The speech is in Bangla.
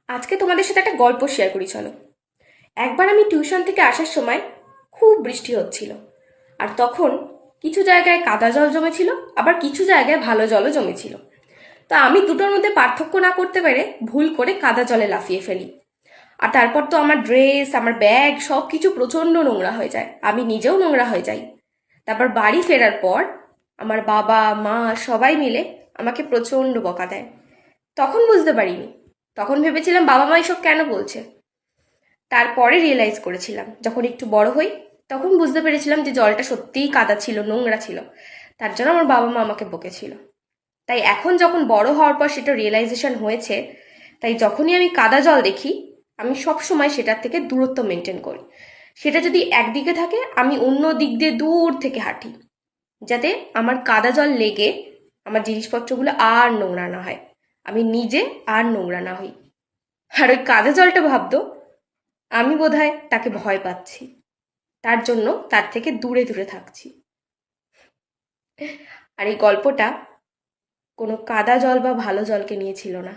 আজকে তোমাদের সাথে একটা গল্প শেয়ার করি চলো। একবার আমি টিউশন থেকে আসার সময় খুব বৃষ্টি হচ্ছিল। আর তখন কিছু জায়গায় কাদা জল জমেছিল, আবার কিছু জায়গায় ভালো জলও জমেছিল। তা আমি দুটোর মধ্যে পার্থক্য না করতে পেরে ভুল করে কাদা জলে লাফিয়ে ফেলি। আর তারপর তো আমার ড্রেস, আমার ব্যাগ সব কিছু প্রচণ্ড নোংরা হয়ে যায়, আমি নিজেও নোংরা হয়ে যাই। তারপর বাড়ি ফেরার পর আমার বাবা মা সবাই মিলে আমাকে প্রচণ্ড বকা দেয়। তখন বুঝতে পারিনি, তখন ভেবেছিলাম বাবা মা এসব কেন বলছে। তারপরে রিয়েলাইজ করেছিলাম যখন একটু বড় হই, তখন বুঝতে পেরেছিলাম যে জলটা সত্যিই কাদা ছিল, নোংরা ছিল। তার জন্য আমার বাবা মা আমাকে বকেছিল। তাই এখন যখন বড় হওয়ার পর সেটা রিয়েলাইজেশন হয়েছে, তাই যখনই আমি কাদা জল দেখি আমি সব সময় সেটার থেকে দূরত্ব মেনটেন করি। সেটা যদি একদিকে থাকে আমি অন্য দিক দিয়ে দূর থেকে হাঁটি, যাতে আমার কাদা জল লেগে আমার জিনিসপত্রগুলো আর নোংরা না হয়, আমি নিজে আর নোংরা না হই। আর ওই কাদা জলটা ভাবতো আমি বোধহয় তাকে ভয় পাচ্ছি, তার জন্য তার থেকে দূরে দূরে থাকছি। আর এই গল্পটা কোনো কাদা জল বা ভালো জলকে নিয়ে ছিল না।